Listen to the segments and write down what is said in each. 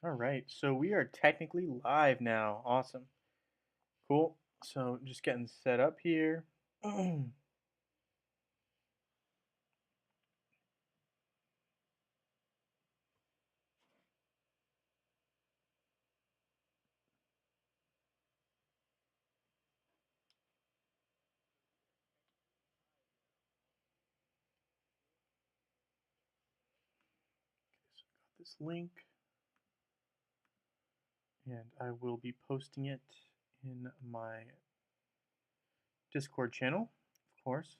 All right, so we are technically live now. Awesome. Cool. So just getting set up here. Got this link, and I will be posting it in my Discord channel, of course.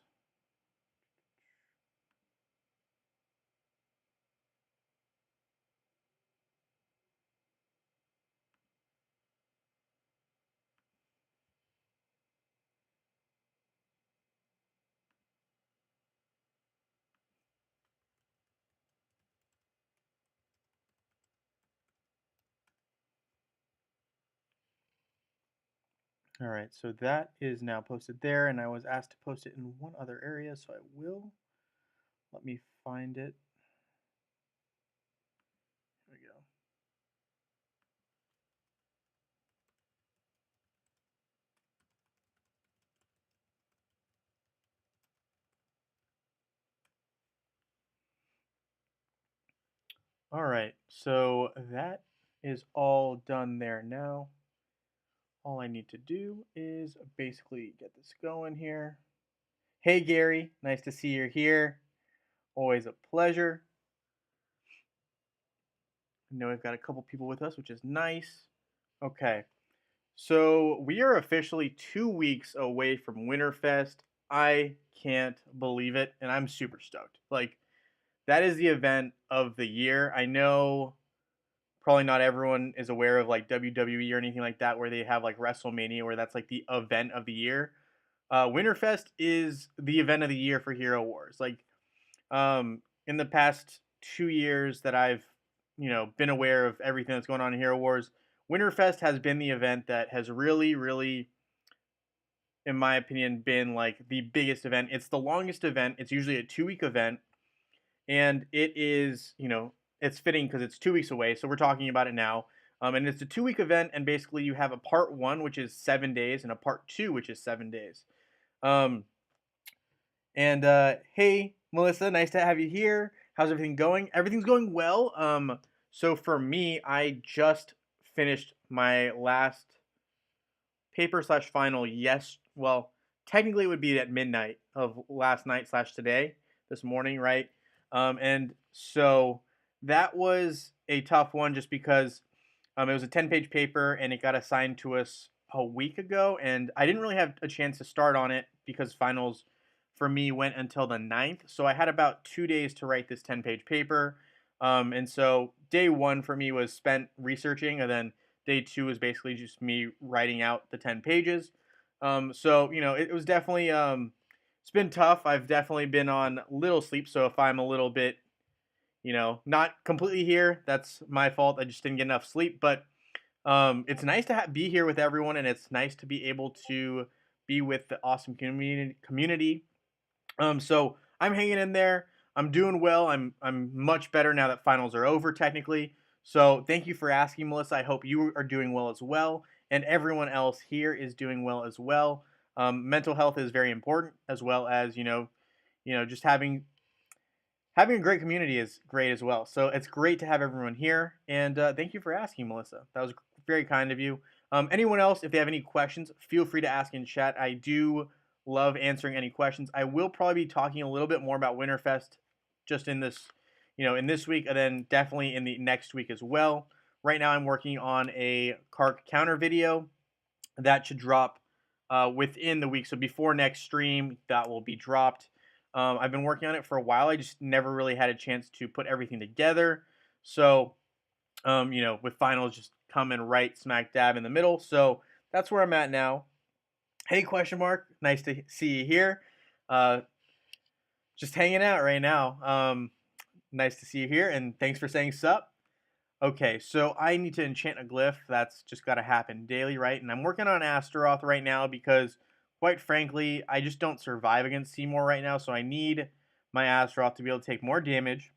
All right, so that is now posted there, and I was asked to post it in one other area, so I will. Let me find it. Here we go. All right, so that is all done there now. All I need to do is basically get this going here. Hey Gary, nice to see you're here. Always a pleasure. I know we've got a couple people with us, which is nice. Okay, so we are officially 2 weeks away from Winterfest. I can't believe it, and I'm super stoked. Like, that is the event of the year. I know probably not everyone is aware of like WWE or anything like that, where they have like WrestleMania, where that's like the event of the year. Winterfest is the event of the year for Hero Wars. Like, in the past 2 years that I've been aware of everything that's going on in Hero Wars, Winterfest has been the event that has really, really, in my opinion, been like the biggest event. It's the longest event. It's usually a 2 week event, and it is it's fitting because it's 2 weeks away. So we're talking about it now. And it's a 2 week event, and basically you have a part one, which is 7 days, and a part two, which is 7 days. Um, And hey, Melissa, nice to have you here. How's everything going? Everything's going well. So for me, I just finished my last paper slash final. Yes, well, technically it would be at midnight of last night slash today, this morning, right? And so that was a tough one just because it was a 10-page paper and it got assigned to us a week ago, and I didn't really have a chance to start on it because finals for me went until the 9th. So I had about 2 days to write this 10-page paper. And so day one for me was spent researching, and then day two was basically just me writing out the 10 pages. So, it was definitely, it's been tough. I've definitely been on little sleep. So if I'm a little bit, not completely here, that's my fault. I just didn't get enough sleep. But it's nice to be here with everyone, and it's nice to be able to be with the awesome community. So I'm hanging in there. I'm doing well. I'm much better now that finals are over technically. So thank you for asking, Melissa. I hope you are doing well as well, and everyone else here is doing well as well. Mental health is very important, as well as just having a great community is great as well. So it's great to have everyone here, and thank you for asking, Melissa. That was very kind of you. Anyone else, if they have any questions, feel free to ask in chat. I do love answering any questions. I will probably be talking a little bit more about Winterfest just in this, in this week, and then definitely in the next week as well. Right now, I'm working on a Kark counter video that should drop within the week. So before next stream, that will be dropped. I've been working on it for a while. I just never really had a chance to put everything together. So, with finals just coming right smack dab in the middle. So that's where I'm at now. Hey, question mark. Nice to see you here. Uh, just hanging out right now. Nice to see you here, and thanks for saying sup. Okay, so I need to enchant a glyph. That's just got to happen daily, right? And I'm working on Astaroth right now because, quite frankly, I just don't survive against Seymour right now. So I need my Astaroth to be able to take more damage.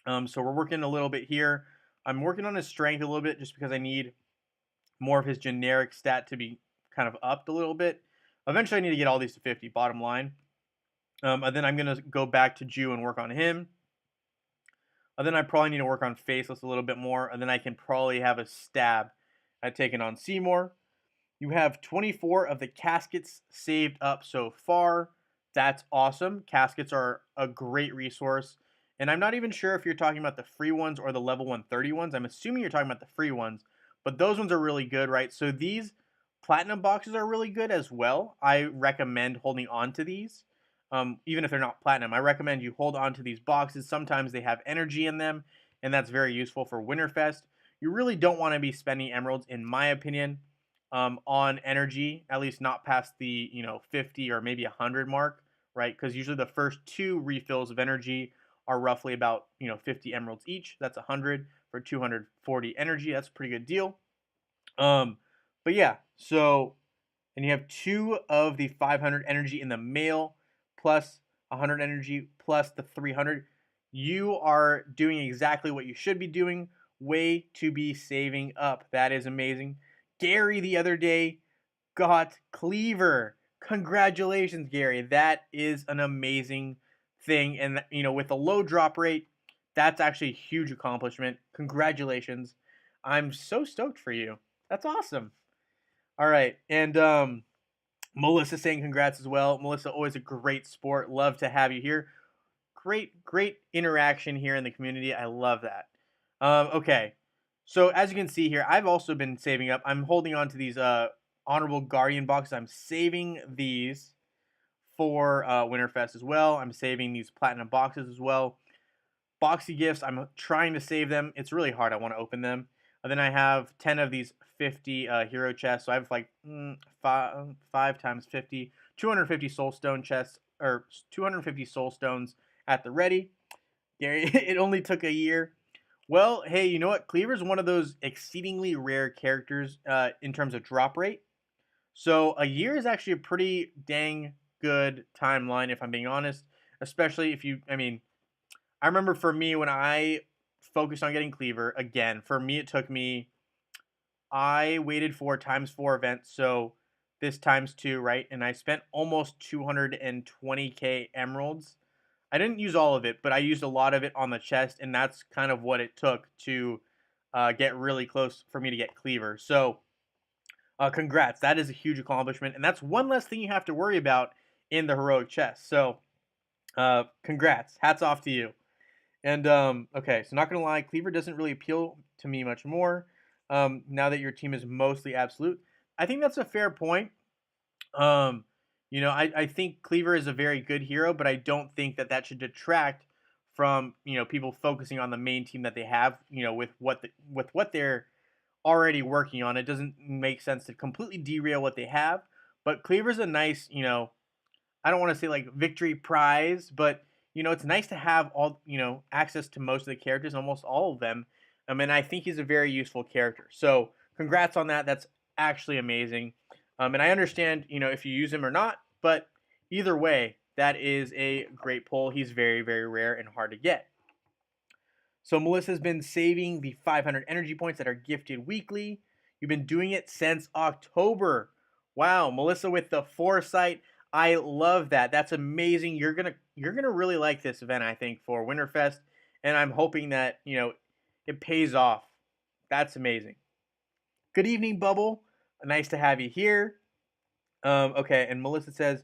So we're working a little bit here I'm working on his strength a little bit just because I need more of his generic stat to be kind of upped a little bit. Eventually, I need to get all these to 50, bottom line. And then I'm going to go back to Jew and work on him. And then I probably need to work on Faceless a little bit more. And then I can probably have a stab at taking on Seymour. You have 24 of the caskets saved up so far. That's awesome. Caskets are a great resource. And I'm not even sure if you're talking about the free ones or the level 130 ones. I'm assuming you're talking about the free ones, but those ones are really good, right? So these platinum boxes are really good as well. I recommend holding on to these, even if they're not platinum. I recommend you hold on to these boxes. Sometimes they have energy in them, and that's very useful for Winterfest. You really don't want to be spending emeralds, in my opinion, on energy, at least not past the 50 or maybe 100 mark, right? Because usually the first two refills of energy are roughly about 50 emeralds each. That's 100 for 240 energy. That's a pretty good deal. Um, but yeah, so and you have 2 of the 500 energy in the mail, plus 100 energy, plus the 300. You are doing exactly what you should be doing. Way to be saving up. That is amazing. Gary the other day got Cleaver. Congratulations, Gary. That is an amazing thing. And, with a low drop rate, that's actually a huge accomplishment. Congratulations. I'm so stoked for you. That's awesome. All right. And Melissa saying congrats as well. Melissa, always a great sport. Love to have you here. Great interaction here in the community. I love that. Okay. So as you can see here, I've also been saving up. I'm holding on to these Honorable Guardian boxes. I'm saving these for Winterfest as well. I'm saving these Platinum boxes as well. Boxy gifts, I'm trying to save them. It's really hard. I want to open them. And then I have 10 of these 50 hero chests. So I have like 5 times 50, 250 soul stone chests, or 250 soul stones at the ready. Gary, it only took a year. Well, hey, you know what? Cleaver's one of those exceedingly rare characters in terms of drop rate. So a year is actually a pretty dang good timeline, if I'm being honest. Especially if I remember for me when I focused on getting Cleaver, again, for me it took me, I waited for ×4 events, so this ×2, right? And I spent almost 220k emeralds. I didn't use all of it, but I used a lot of it on the chest, and that's kind of what it took to get really close for me to get Cleaver. So, congrats. That is a huge accomplishment, and that's one less thing you have to worry about in the heroic chest. So, congrats. Hats off to you. And okay, so not gonna lie, Cleaver doesn't really appeal to me much more. Now that your team is mostly absolute, I think that's a fair point. Um, I think Cleaver is a very good hero, but I don't think that that should detract from people focusing on the main team that they have. With what they're already working on, it doesn't make sense to completely derail what they have. But Cleaver's a nice, I don't want to say like victory prize, but it's nice to have all access to most of the characters, almost all of them. And I think he's a very useful character. So congrats on that. That's actually amazing. And I understand if you use him or not, but either way, that is a great pull. He's very very rare and hard to get. So Melissa's been saving the 500 energy points that are gifted weekly. You've been doing it since October. Wow, Melissa with the foresight. I love that. That's amazing. You're gonna really like this event, I think, for Winterfest, and I'm hoping that it pays off. That's amazing. Good evening, Bubble. Nice to have you here. Okay, and Melissa says,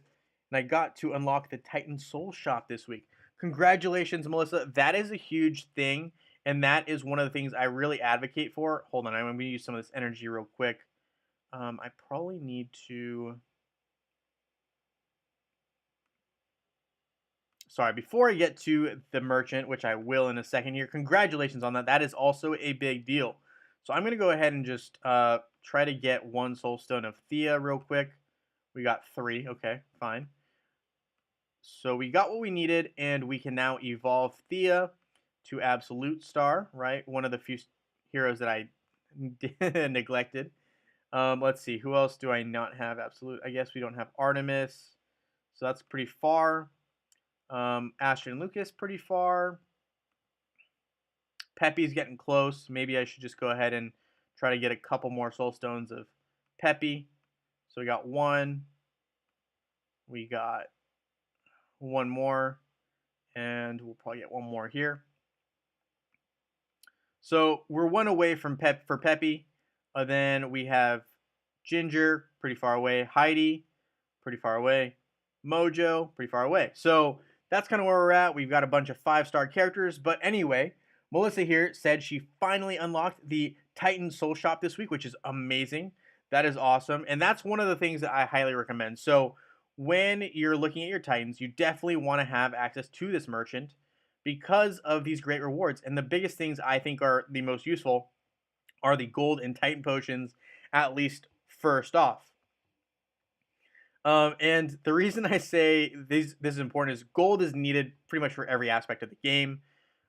and I got to unlock the Titan Soul Shop this week. Congratulations, Melissa. That is a huge thing, and that is one of the things I really advocate for. Hold on, I'm going to use some of this energy real quick. I probably need to... Sorry, before I get to the merchant, which I will in a second here, congratulations on that. That is also a big deal. So I'm going to go ahead and just try to get 1 soul stone of Thea real quick. We got 3. Okay, fine. So we got what we needed, and we can now evolve Thea to Absolute Star, right? One of the few heroes that I neglected. Let's see, who else do I not have Absolute? I guess we don't have Artemis, so that's pretty far. Astrid and Lucas, pretty far. Peppy's getting close. Maybe I should just go ahead and try to get a couple more soul stones of Peppy. So we got one. We got one more. And we'll probably get one more here. So we're one away from Peppy. Then we have Ginger, pretty far away. Heidi, pretty far away. Mojo, pretty far away. So that's kind of where we're at. We've got a bunch of 5-star characters. But anyway, Melissa here said she finally unlocked the Titan Soul Shop this week, which is amazing. That is awesome. And that's one of the things that I highly recommend. So when you're looking at your Titans, you definitely want to have access to this merchant because of these great rewards. And the biggest things I think are the most useful are the gold and Titan potions, at least first off. And the reason I say this is important is gold is needed pretty much for every aspect of the game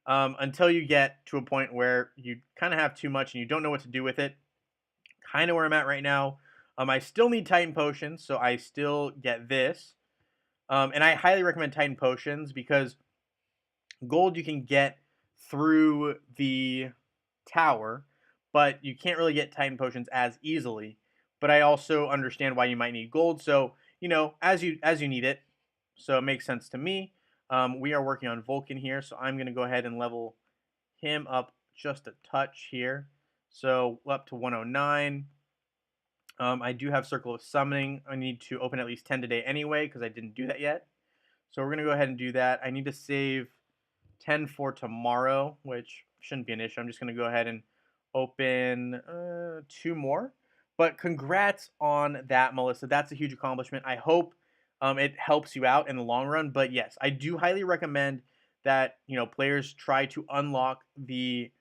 until you get to a point where you kind of have too much and you don't know what to do with it. Kind of where I'm at right now. I still need Titan potions, so I still get this. And I highly recommend Titan potions because gold you can get through the tower, but you can't really get Titan potions as easily. But I also understand why you might need gold. So as you need it. So it makes sense to me. We are working on Vulcan here, so I'm going to go ahead and level him up just a touch here. So up to 109. I do have Circle of Summoning. I need to open at least 10 today anyway because I didn't do that yet. So we're going to go ahead and do that. I need to save 10 for tomorrow, which shouldn't be an issue. I'm just going to go ahead and open 2 more. But congrats on that, Melissa. That's a huge accomplishment. I hope it helps you out in the long run. But yes, I do highly recommend that players try to unlock the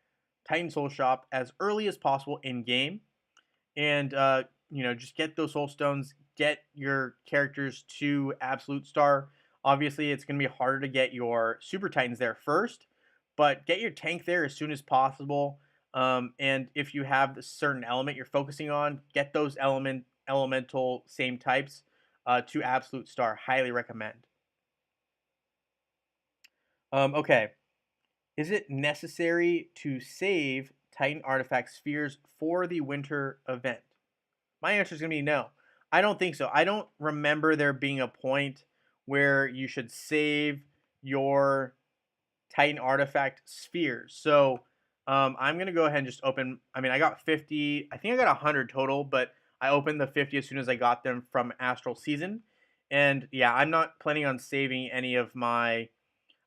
Titan Soul Shop as early as possible in game, and just get those soul stones, get your characters to absolute star. Obviously, it's going to be harder to get your super titans there first, but get your tank there as soon as possible. And if you have a certain element you're focusing on, get those elemental same types to absolute star. Highly recommend. Okay. Is it necessary to save Titan artifact spheres for the winter event? My answer is going to be no. I don't think so. I don't remember there being a point where you should save your Titan artifact spheres. So I'm going to go ahead and just open. I mean, I got 50. I think I got 100 total, but I opened the 50 as soon as I got them from Astral Season. And yeah, I'm not planning on saving any of my.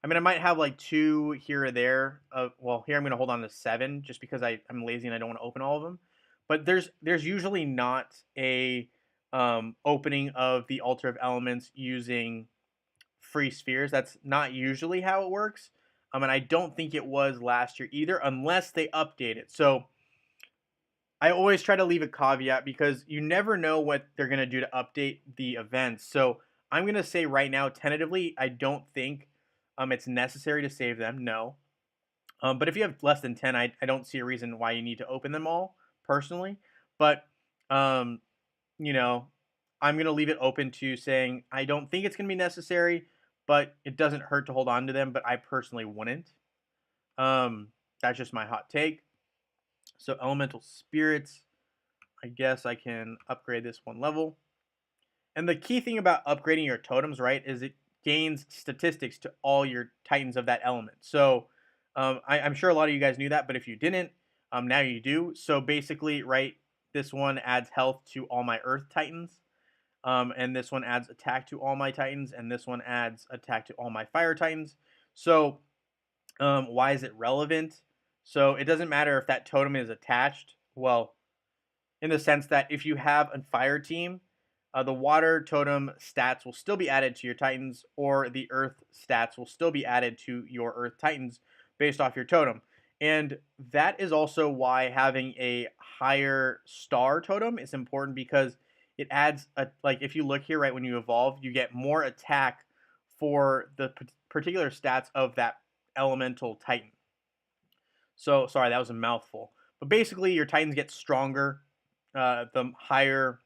I mean, I might have like 2 here or there. Well, here I'm going to hold on to 7 just because I'm lazy and I don't want to open all of them. But there's usually not a opening of the Altar of Elements using free spheres. That's not usually how it works. And I don't think it was last year either, unless they update it. So I always try to leave a caveat because you never know what they're going to do to update the events. So I'm going to say right now, tentatively, I don't think it's necessary to save them. No. But if you have less than 10, I don't see a reason why you need to open them all, personally. But, I'm going to leave it open to saying I don't think it's going to be necessary, but it doesn't hurt to hold on to them, but I personally wouldn't. That's just my hot take. So elemental spirits, I guess I can upgrade this 1 level. And the key thing about upgrading your totems, right, is it gains statistics to all your titans of that element. So I'm sure a lot of you guys knew that, but if you didn't, now you do. So basically, right, this one adds health to all my earth titans. And this one adds attack to all my titans, and this one adds attack to all my fire titans. So why is it relevant? So it doesn't matter if that totem is attached. Well, in the sense that if you have a fire team, the water totem stats will still be added to your titans, or the earth stats will still be added to your earth titans based off your totem. And that is also why having a higher star totem is important, because it adds like if you look here, right, when you evolve, you get more attack for the particular stats of that elemental titan. So sorry, that was a mouthful. But basically, your titans get stronger the higher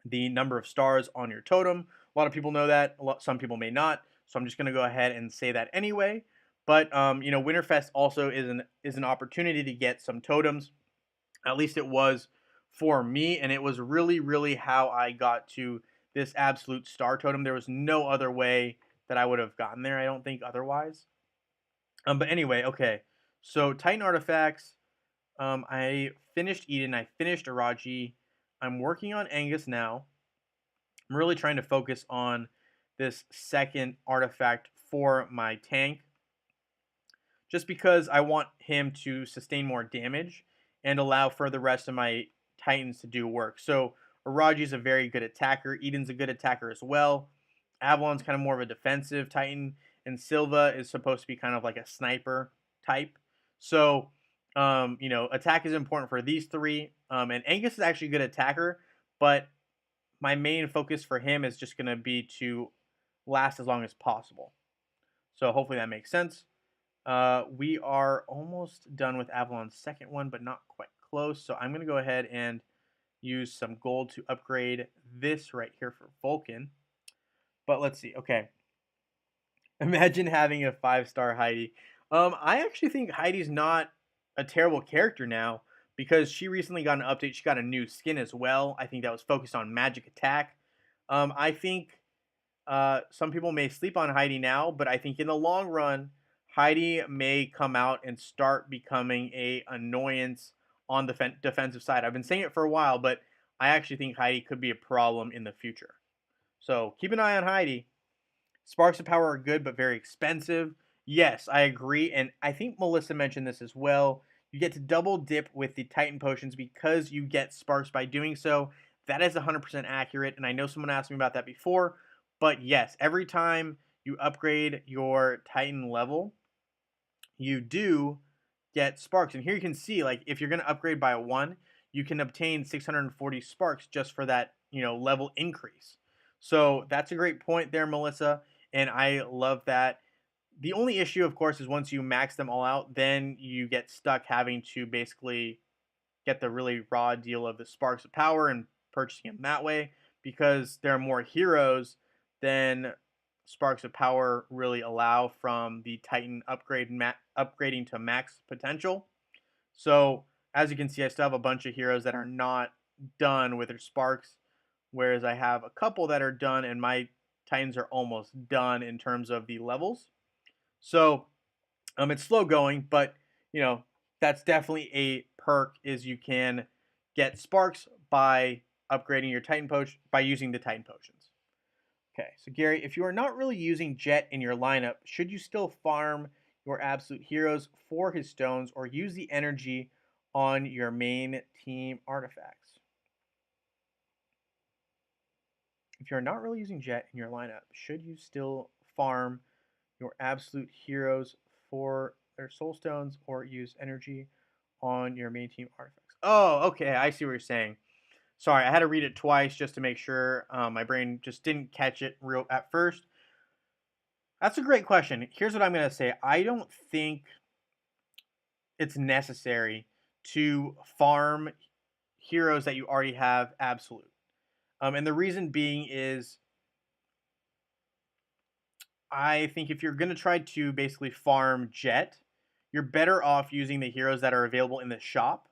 the number of stars on your totem. A lot of people know that. Some people may not. So I'm just going to go ahead and say that anyway. But Winterfest also is an opportunity to get some totems. At least it was for me, and it was really, really how I got to this absolute star totem. There was no other way that I would have gotten there. I don't think otherwise. But anyway, okay. So Titan artifacts. I finished Eden. I finished Araji. I'm working on Angus now. I'm really trying to focus on this second artifact for my tank, just because I want him to sustain more damage and allow for the rest of my Titans to do work. So Araji's a very good attacker. Eden's a good attacker as well. Avalon's kind of more of a defensive Titan, and Silva is supposed to be kind of like a sniper type. So, attack is important for these three. And Angus is actually a good attacker, but my main focus for him is just going to be to last as long as possible. So hopefully that makes sense. We are almost done with Avalon's second one, but not quite close. So I'm going to go ahead and use some gold to upgrade this right here for Vulcan. But let's see. Okay. Imagine having a 5-star Heidi. I actually think Heidi's not a terrible character now because she recently got an update. She got a new skin as well. I think that was focused on magic attack. I think some people may sleep on Heidi now, but I think in the long run, Heidi may come out and start becoming a annoyance on the defensive side. I've been saying it for a while, but I actually think Heidi could be a problem in the future. So keep an eye on Heidi. Sparks of Power are good, but very expensive. Yes, I agree, and I think Melissa mentioned this as well. You get to double dip with the Titan potions because you get sparks by doing so. That is 100% accurate, and I know someone asked me about that before, but yes, every time you upgrade your Titan level, you do get sparks. And here you can see, like, if you're going to upgrade by a 1, you can obtain 640 sparks just for that, level increase. So that's a great point there, Melissa, and I love that. The only issue, of course, is once you max them all out, then you get stuck having to basically get the really raw deal of the Sparks of Power and purchasing them that way, because there are more heroes than Sparks of Power really allow from the Titan upgrading to max potential. So as you can see, I still have a bunch of heroes that are not done with their Sparks, whereas I have a couple that are done, and my Titans are almost done in terms of the levels. So it's slow going, but that's definitely a perk, is you can get sparks by upgrading your Titan potion by using the Titan potions. Okay, so Gary, if you are not really using Jet in your lineup, should you still farm your absolute heroes for his stones or use the energy on your main team artifacts? If you're not really using Jet in your lineup, should you still farm your absolute heroes for their soul stones or use energy on your main team artifacts? Oh, okay, I see what you're saying. Sorry, I had to read it twice just to make sure my brain just didn't catch it real at first. That's a great question. Here's what I'm going to say. I don't think it's necessary to farm heroes that you already have absolute. And the reason being is I think if you're going to try to basically farm Jet, you're better off using the heroes that are available in the shop,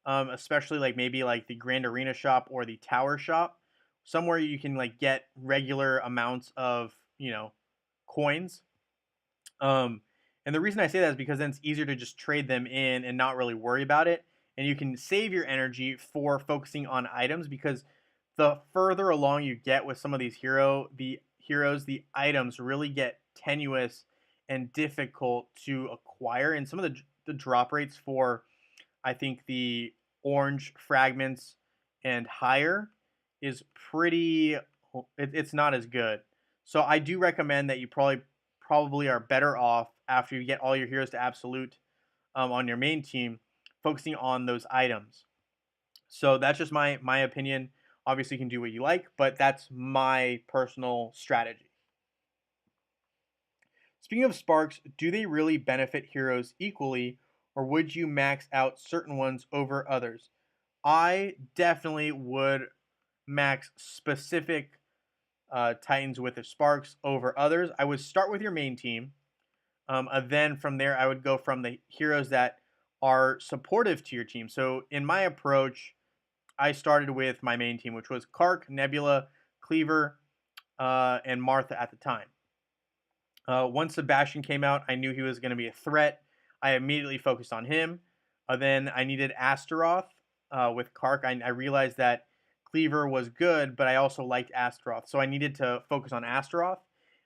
especially like maybe like the Grand Arena shop or the Tower shop, somewhere you can like get regular amounts of coins. And the reason I say that is because then it's easier to just trade them in and not really worry about it, and you can save your energy for focusing on items, because the further along you get with some of these heroes, the items really get tenuous and difficult to acquire. And some of the drop rates for, I think, the orange fragments and higher is pretty. It's not as good. So I do recommend that you probably are better off after you get all your heroes to absolute on your main team, focusing on those items. So that's just my opinion. Obviously, you can do what you like, but that's my personal strategy. Speaking of sparks, do they really benefit heroes equally, or would you max out certain ones over others? I definitely would max specific Titans with their sparks over others. I would start with your main team. Then from there, I would go from the heroes that are supportive to your team. So in my approach, I started with my main team, which was Kark, Nebula, Cleaver, and Martha at the time. Once Sebastian came out, I knew he was going to be a threat. I immediately focused on him. Then I needed Astaroth with Kark. I realized that Cleaver was good, but I also liked Astaroth, so I needed to focus on Astaroth.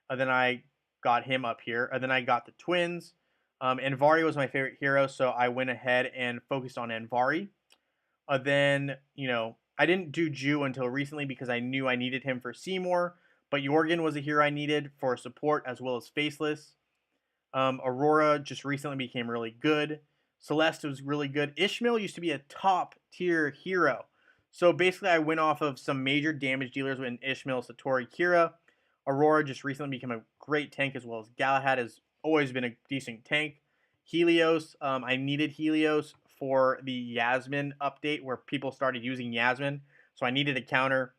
Then I got him up here. Then I got the twins. Anvari was my favorite hero, so I went ahead and focused on Anvari. Then, I didn't do Jew until recently because I knew I needed him for Seymour, but Jorgen was a hero I needed for support as well as Faceless. Aurora just recently became really good. Celeste was really good. Ishmael used to be a top tier hero. So basically, I went off of some major damage dealers with Ishmael, Satori, Kira. Aurora just recently became a great tank, as well as Galahad has always been a decent tank. Helios, I needed Helios for the Yasmin update where people started using Yasmin. So I needed a counter.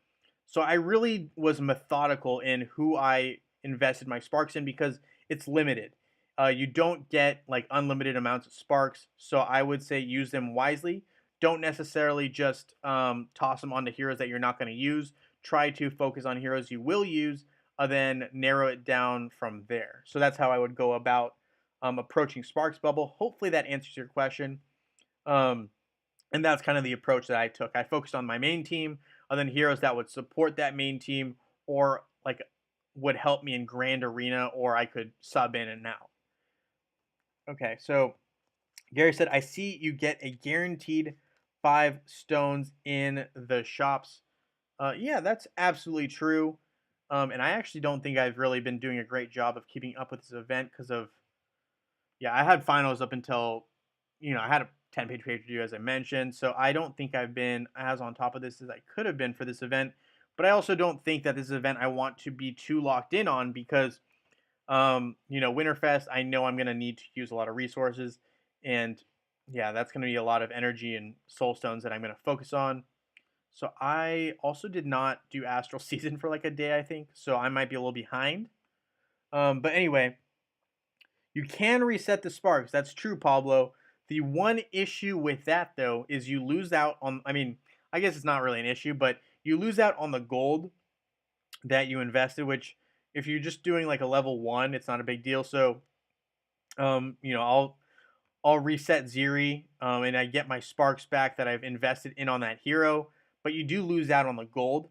So I really was methodical in who I invested my sparks in because it's limited. You don't get like unlimited amounts of sparks, so I would say use them wisely. Don't necessarily just toss them onto heroes that you're not going to use. Try to focus on heroes you will use, then narrow it down from there. So that's how I would go about approaching Sparks Bubble. Hopefully that answers your question. Um, and that's kind of the approach that I took. I focused on my main team, and then heroes that would support that main team or like would help me in Grand Arena, or I could sub in and out. Okay, so Gary said, I see you get a guaranteed 5 stones in the shops. Yeah, that's absolutely true. And I actually don't think I've really been doing a great job of keeping up with this event because of, yeah, I had finals up until, I had a 10-page page review as I mentioned. So I don't think I've been as on top of this as I could have been for this event. But I also don't think that this event I want to be too locked in on because Winterfest, I know I'm going to need to use a lot of resources. And yeah, that's going to be a lot of energy and soul stones that I'm going to focus on. So I also did not do Astral Season for like a day, I think. So I might be a little behind. But anyway, you can reset the sparks. That's true, Pablo. The one issue with that, though, is you lose out on, I guess it's not really an issue, but you lose out on the gold that you invested, which if you're just doing like a level 1, it's not a big deal. So, I'll reset Ziri, and I get my sparks back that I've invested in on that hero, but you do lose out on the gold.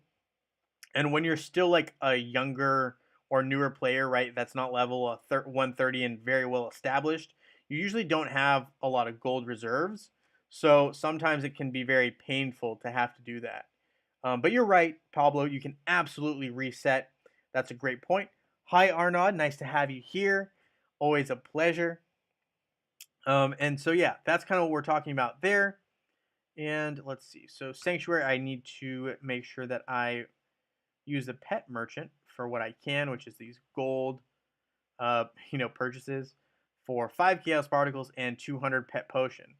And when you're still like a younger or newer player, right, that's not level 130 and very well established, you usually don't have a lot of gold reserves. So sometimes it can be very painful to have to do that. But you're right, Pablo, you can absolutely reset. That's a great point. Hi, Arnaud. Nice to have you here. Always a pleasure. And so, yeah, that's kind of what we're talking about there. And let's see. So, Sanctuary, I need to make sure that I use the pet merchant for what I can, which is these gold, purchases for 5 chaos particles and 200 pet potion.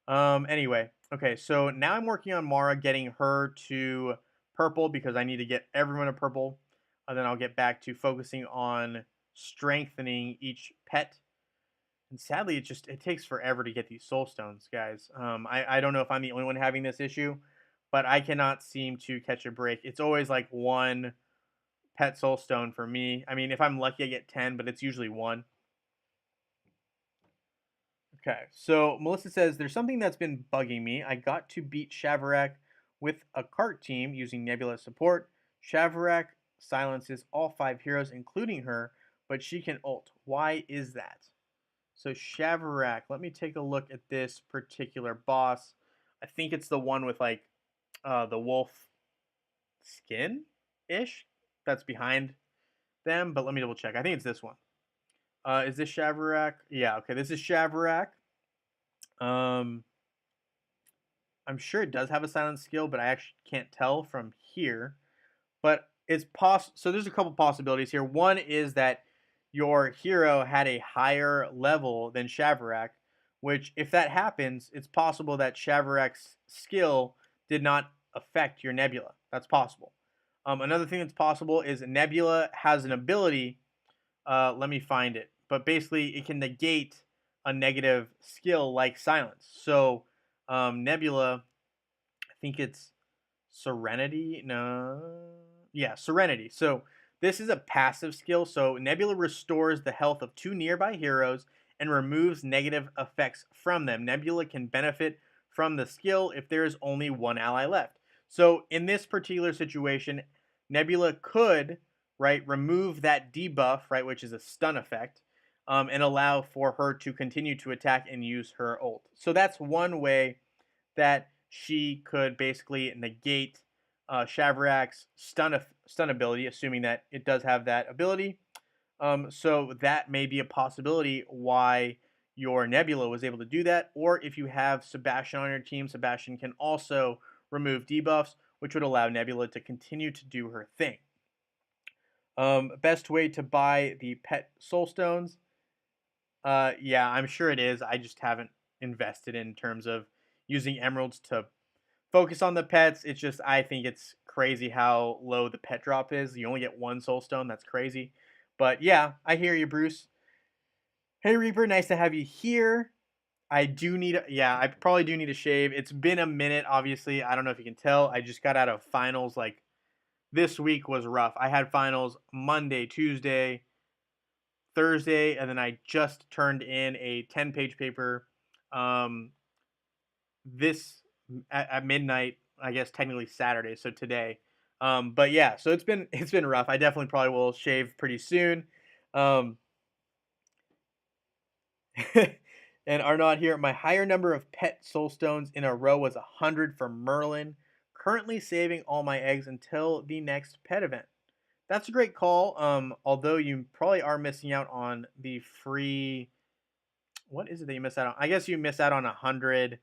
Anyway, okay, so now I'm working on Mara, getting her to purple because I need to get everyone to purple. And then I'll get back to focusing on strengthening each pet. And sadly, it takes forever to get these soul stones, guys. I don't know if I'm the only one having this issue, but I cannot seem to catch a break. It's always like 1 pet soul stone for me. I mean, if I'm lucky, I get 10, but it's usually 1. Okay, so Melissa says, there's something that's been bugging me. I got to beat Shavarak with a cart team using Nebula support. Shavarak silences all 5 heroes, including her, but she can ult. Why is that? So Shavarak, let me take a look at this particular boss. I think it's the one with like the wolf skin-ish that's behind them, but let me double check. I think it's this one. Is this Shavarak? Yeah, okay, this is Shavarak. I'm sure it does have a silent skill, but I actually can't tell from here. But it's possible. So there's a couple possibilities here. One is that your hero had a higher level than Shavarak, which if that happens, it's possible that Shavarak's skill did not affect your Nebula. That's possible. Another thing that's possible is Nebula has an ability. Let me find it. but basically it can negate a negative skill like silence. So Nebula, I think it's Serenity. No, yeah, Serenity. So this is a passive skill. So Nebula restores the health of two nearby heroes and removes negative effects from them. Nebula can benefit from the skill if there is only one ally left. So in this particular situation, Nebula could, right, remove that debuff, right, which is a stun effect, and allow for her to continue to attack and use her ult. So that's one way that she could basically negate Shavrak's stun ability, assuming that it does have that ability. So that may be a possibility why your Nebula was able to do that. Or if you have Sebastian on your team, Sebastian can also remove debuffs, which would allow Nebula to continue to do her thing. Best way to buy the pet soul stones. Yeah, I'm sure it is. I just haven't invested in terms of using emeralds to focus on the pets. It's just I think it's crazy how low the pet drop is. You only get one soul stone. That's crazy. But yeah, I hear you, Bruce. Hey Reaper, nice to have you here. I do need yeah, I probably do need a shave. It's been a minute, obviously. I don't know if you can tell. I just got out of finals. Like this week was rough. I had finals Monday, Tuesday, Thursday, and then I just turned in a 10-page paper um, this at midnight. I guess technically Saturday, so today. But yeah, so it's been rough. I definitely probably will shave pretty soon. Um, and are not here. My higher number of pet soul stones in a row was 100 for Merlin. Currently saving all my eggs until the next pet event. That's a great call. Although you probably are missing out on the free. What is it that you miss out on? I guess you miss out on 100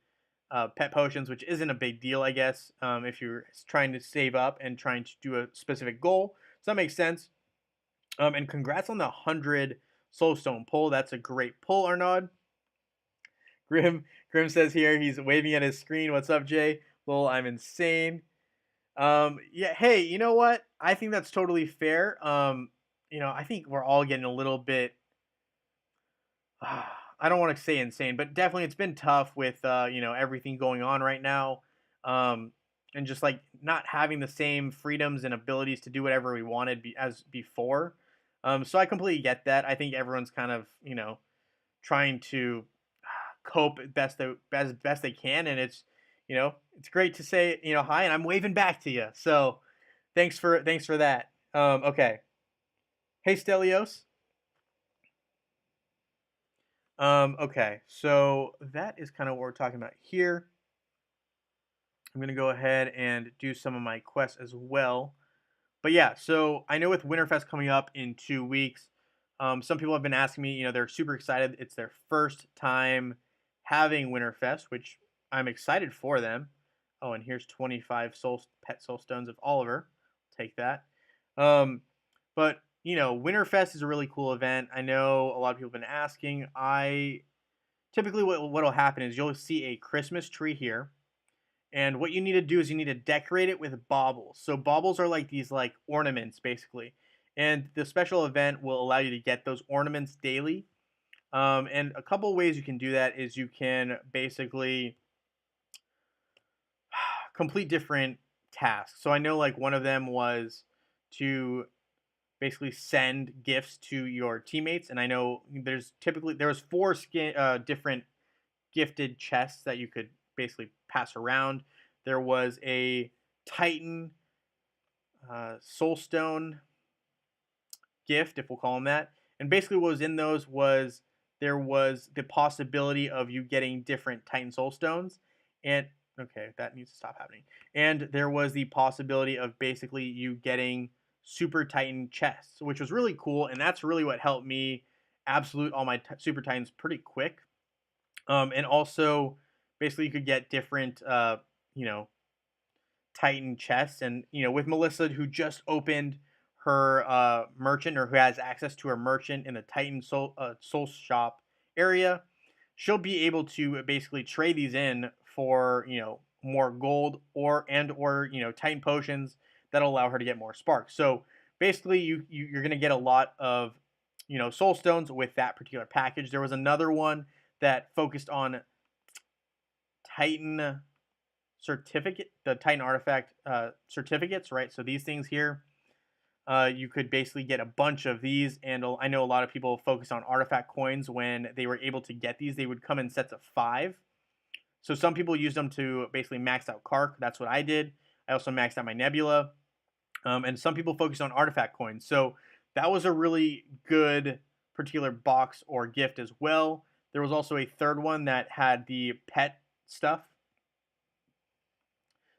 pet potions, which isn't a big deal, I guess, if you're trying to save up and trying to do a specific goal. So that makes sense. And congrats on the 100 Soulstone pull. That's a great pull, Arnaud. Grim says here he's waving at his screen. What's up, Jay? Lol, I'm insane. Yeah, hey, you know what? I think that's totally fair. I think we're all getting a little bit I don't want to say insane, but definitely it's been tough with everything going on right now, and just like not having the same freedoms and abilities to do whatever we wanted as before. So I completely get that. I think everyone's kind of trying to cope best they can, and it's great to say hi, and I'm waving back to you. So thanks for that. Okay, hey Stelios. Okay, so that is kind of what we're talking about here. I'm going to go ahead and do some of my quests as well. But yeah, so I know with Winterfest coming up in 2 weeks, some people have been asking me, they're super excited. It's their first time having Winterfest, which I'm excited for them. Oh, and here's 25 pet soul stones of Oliver. Take that. But Winterfest is a really cool event. I know a lot of people have been asking. I typically what'll happen is you'll see a Christmas tree here, and what you need to do is you need to decorate it with baubles. So baubles are like these like ornaments basically, and the special event will allow you to get those ornaments daily. And a couple of ways you can do that is you can basically complete different tasks. So I know like one of them was to basically send gifts to your teammates, and I know there was four different gifted chests that you could basically pass around. There was a Titan Soulstone gift, if we'll call them that. And basically what was in those was there was the possibility of you getting different Titan Soulstones. And okay, that needs to stop happening. And there was the possibility of basically you getting Super Titan chests, which was really cool. And that's really what helped me absolute all my Super Titans pretty quick. And also, basically, you could get different, Titan chests. And, with Melissa, who just opened her merchant, or who has access to her merchant in the Titan Soul Shop area, she'll be able to basically trade these in for, more gold or Titan potions that'll allow her to get more sparks. So basically, you're going to get a lot of soul stones with that particular package. There was another one that focused on Titan the Titan artifact certificates, right? So these things here, you could basically get a bunch of these, and I know a lot of people focus on artifact coins. When they were able to get these, they would come in sets of 5. So some people use them to basically max out Kark. That's what I did. I also maxed out my Nebula. And some people focus on artifact coins. So that was a really good particular box or gift as well. There was also a third one that had the pet stuff.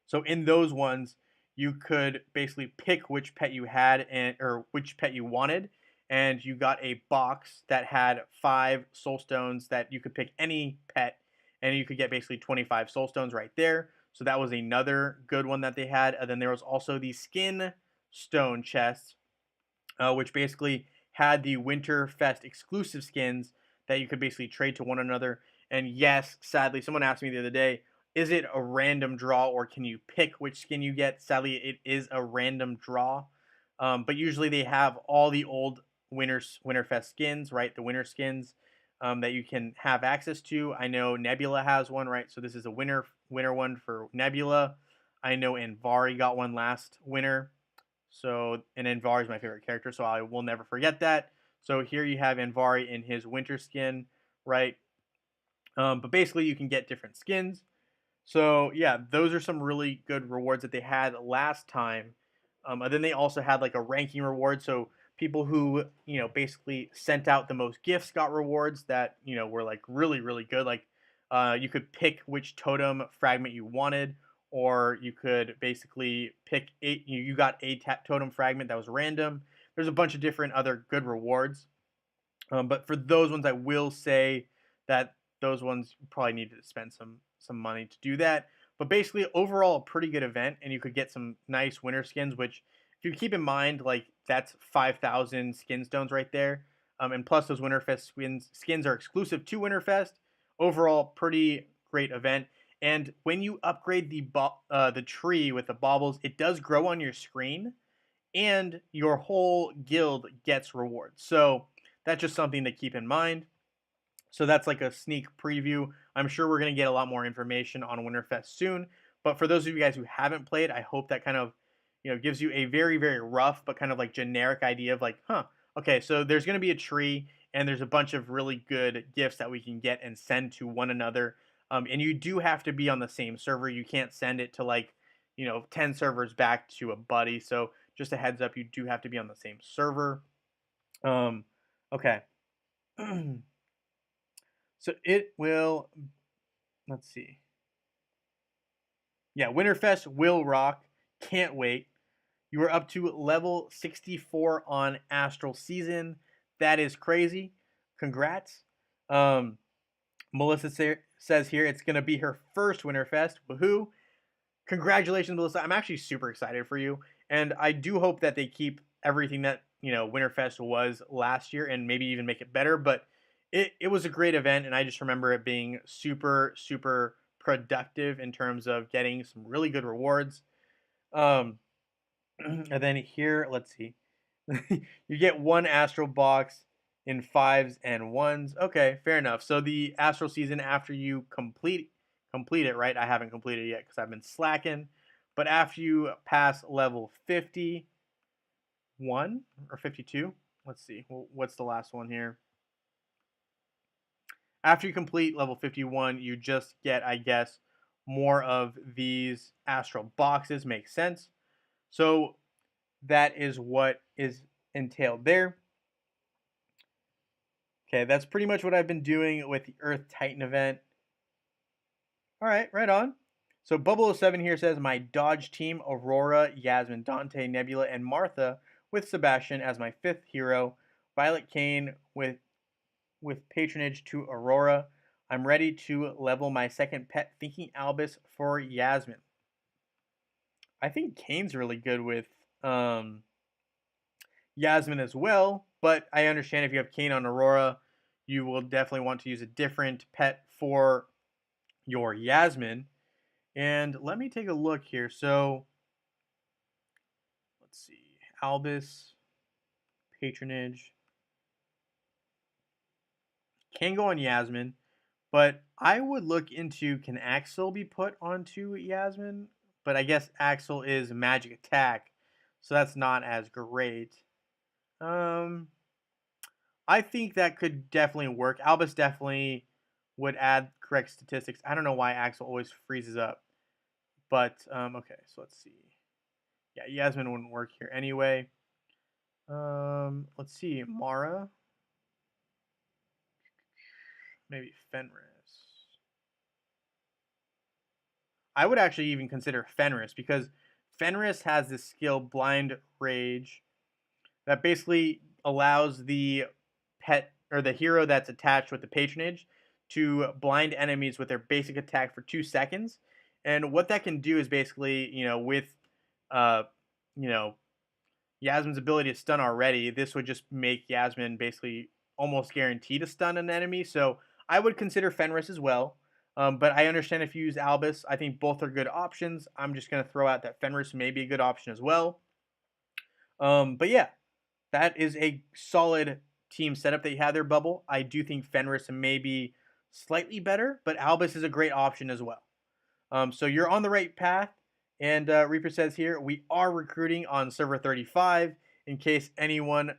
So in those ones, you could basically pick which pet you had or which pet you wanted, and you got a box that had 5 soul stones that you could pick any pet, and you could get basically 25 soul stones right there. So that was another good one that they had. And then there was also the skin stone chest, which basically had the Winterfest exclusive skins that you could basically trade to one another. And yes, sadly, someone asked me the other day, is it a random draw or can you pick which skin you get? Sadly, it is a random draw. But usually they have all the old Winterfest skins, right? The winter skins that you can have access to. I know Nebula has one, right? So this is a winter one for Nebula. I know Anvari got one last winter. So, and Anvari is my favorite character, so I will never forget that. So here you have Anvari in his winter skin, right? But basically, you can get different skins. So yeah, those are some really good rewards that they had last time. And then they also had like a ranking reward. So people who basically sent out the most gifts got rewards that were like really really good. Like you could pick which totem fragment you wanted, or you could basically pick you got a totem fragment that was random. There's a bunch of different other good rewards. But for those ones, I will say that those ones you probably need to spend some money to do that. But basically, overall, a pretty good event, and you could get some nice winter skins. Which, if you keep in mind, like that's 5,000 skin stones right there. And plus, those Winterfest skins are exclusive to Winterfest. Overall, pretty great event. And when you upgrade the tree with the baubles, it does grow on your screen, and your whole guild gets rewards. So that's just something to keep in mind. So that's like a sneak preview. I'm sure we're going to get a lot more information on Winterfest soon. But for those of you guys who haven't played, I hope that kind of gives you a very very rough but kind of like generic idea of like, okay, so there's going to be a tree and there's a bunch of really good gifts that we can get and send to one another. And you do have to be on the same server. You can't send it to like 10 servers back to a buddy. So just a heads up, you do have to be on the same server. Okay. So it will, let's see. Yeah, Winterfest will rock. Can't wait. You are up to level 64 on Astral Season. That is crazy. Congrats. Um, Melissa says here it's going to be her first Winterfest. Woohoo. Congratulations, Melissa. I'm actually super excited for you. And I do hope that they keep everything that, Winterfest was last year and maybe even make it better. But it was a great event, and I just remember it being super, super productive in terms of getting some really good rewards. Um, and then here, let's see. You get one Astral box in 5s and 1s. Okay, fair enough. So the Astral season after you complete it, right? I haven't completed it yet because I've been slacking. But after you pass level 51 or 52, let's see. What's the last one here? After you complete level 51, you just get, I guess, more of these Astral boxes. Makes sense. So that is what is entailed there. Okay, that's pretty much what I've been doing with the Earth Titan event. All right, right on. So Bubble07 here says, my Dodge team, Aurora, Yasmin, Dante, Nebula, and Martha, with Sebastian as my 5th hero. Violet Kane with patronage to Aurora. I'm ready to level my second pet, Thinking Albus, for Yasmin. I think Kane's really good with Yasmin as well, but I understand if you have Kane on Aurora, you will definitely want to use a different pet for your Yasmin. And let me take a look here. So let's see. Albus, patronage. can go on Yasmin, but I would look into, can Axel be put onto Yasmin? But I guess Axel is magic attack, so that's not as great. Um, I think that could definitely work. Albus definitely would add correct statistics. I don't know why Axel always freezes up, but okay. So let's see. Yeah, Yasmin wouldn't work here anyway. Let's see, Mara, maybe Fenris. I would actually even consider Fenris because Fenris has this skill, Blind Rage, that basically allows the pet or the hero that's attached with the patronage to blind enemies with their basic attack for 2 seconds. And what that can do is basically, with uh, you know, Yasmin's ability to stun already, this would just make Yasmin basically almost guaranteed to stun an enemy. So I would consider Fenris as well. But I understand if you use Albus. I think both are good options. I'm just going to throw out that Fenris may be a good option as well. But yeah, that is a solid team setup that you have there, Bubble. I do think Fenris may be slightly better, but Albus is a great option as well. So you're on the right path. And Reaper says here, we are recruiting on server 35 in case anyone